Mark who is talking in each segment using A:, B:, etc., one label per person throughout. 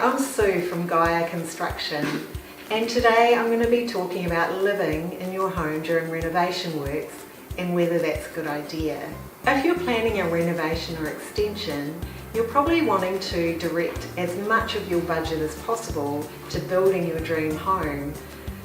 A: I'm Sue from Gaia Construction, and today I'm going to be talking about living in your home during renovation works and whether that's a good idea. If you're planning a renovation or extension, you're probably wanting to direct as much of your budget as possible to building your dream home,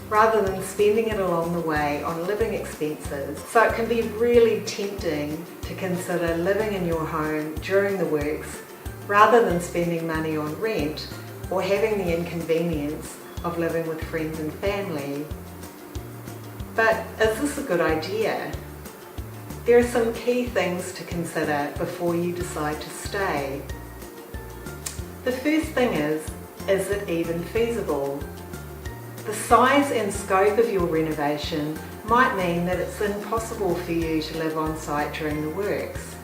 A: rather than spending it along the way on living expenses. So it can be really tempting to consider living in your home during the works rather than spending money on rent or having the inconvenience of living with friends and family. But is this a good idea? There are some key things to consider before you decide to stay. The first thing is it even feasible? The size and scope of your renovation might mean that it's impossible for you to live on site during the works.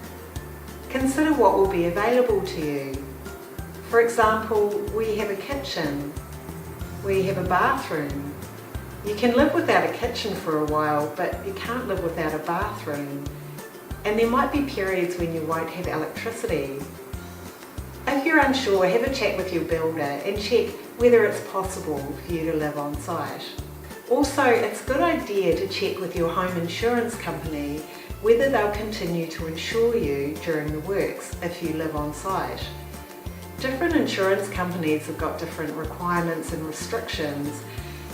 A: Consider what will be available to you. For example, we have a kitchen, we have a bathroom. You can live without a kitchen for a while, but you can't live without a bathroom. And there might be periods when you won't have electricity. If you're unsure, have a chat with your builder and check whether it's possible for you to live on site. Also, it's a good idea to check with your home insurance company whether they'll continue to insure you during the works if you live on site. Different insurance companies have got different requirements and restrictions,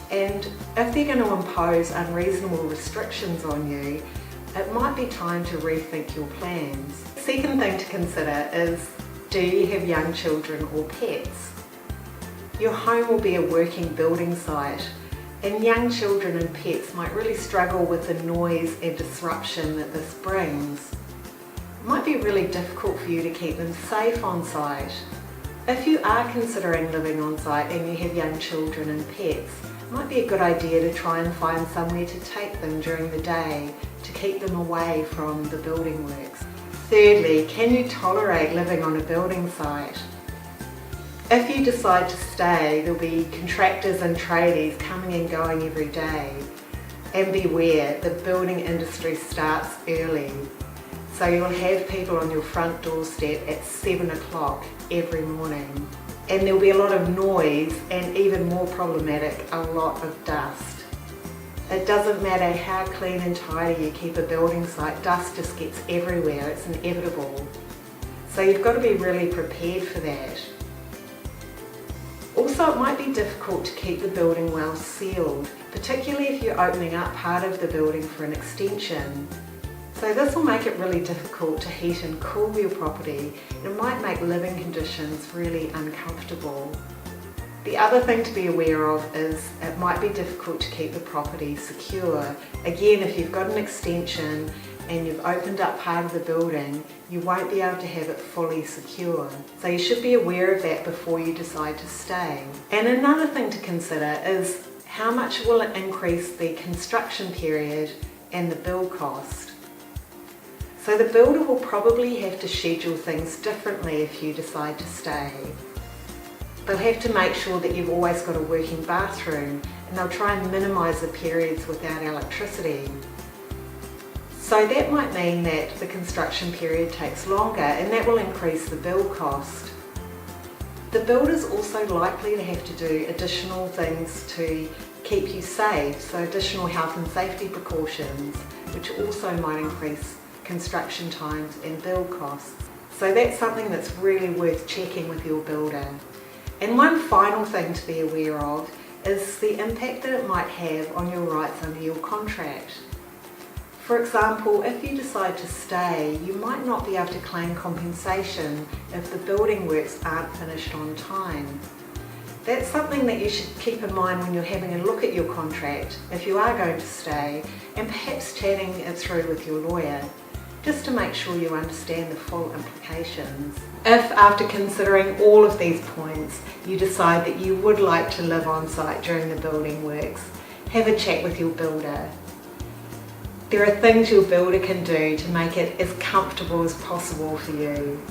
A: and if they're going to impose unreasonable restrictions on you, it might be time to rethink your plans. Second thing to consider is, do you have young children or pets? Your home will be a working building site, and young children and pets might really struggle with the noise and disruption that this brings. It might be really difficult for you to keep them safe on site. If you are considering living on site and you have young children and pets, it might be a good idea to try and find somewhere to take them during the day to keep them away from the building works. Thirdly, can you tolerate living on a building site? If you decide to stay, there'll be contractors and tradies coming and going every day. And beware, the building industry starts early. So you'll have people on your front doorstep at 7 o'clock every morning. And there'll be a lot of noise, and even more problematic, a lot of dust. It doesn't matter how clean and tidy you keep a building site, dust just gets everywhere, it's inevitable. So you've got to be really prepared for that. Also, it might be difficult to keep the building well sealed, particularly if you're opening up part of the building for an extension. So this will make it really difficult to heat and cool your property, and it might make living conditions really uncomfortable. The other thing to be aware of is it might be difficult to keep the property secure. Again, if you've got an extension and you've opened up part of the building, you won't be able to have it fully secure. So you should be aware of that before you decide to stay. And another thing to consider is how much will it increase the construction period and the build cost. So the builder will probably have to schedule things differently if you decide to stay. They'll have to make sure that you've always got a working bathroom, and they'll try and minimise the periods without electricity. So that might mean that the construction period takes longer, and that will increase the build cost. The builder's also likely to have to do additional things to keep you safe, so additional health and safety precautions, which also might increase construction times and build costs. So that's something that's really worth checking with your builder. And one final thing to be aware of is the impact that it might have on your rights under your contract. For example, if you decide to stay, you might not be able to claim compensation if the building works aren't finished on time. That's something that you should keep in mind when you're having a look at your contract if you are going to stay, and perhaps chatting it through with your lawyer, just to make sure you understand the full implications. If after considering all of these points you decide that you would like to live on site during the building works, have a chat with your builder. There are things your builder can do to make it as comfortable as possible for you.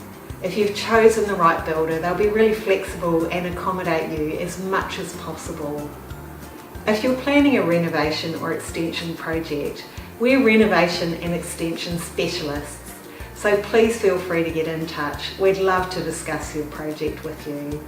A: If you've chosen the right builder, they'll be really flexible and accommodate you as much as possible. If you're planning a renovation or extension project, we're renovation and extension specialists, so please feel free to get in touch. We'd love to discuss your project with you.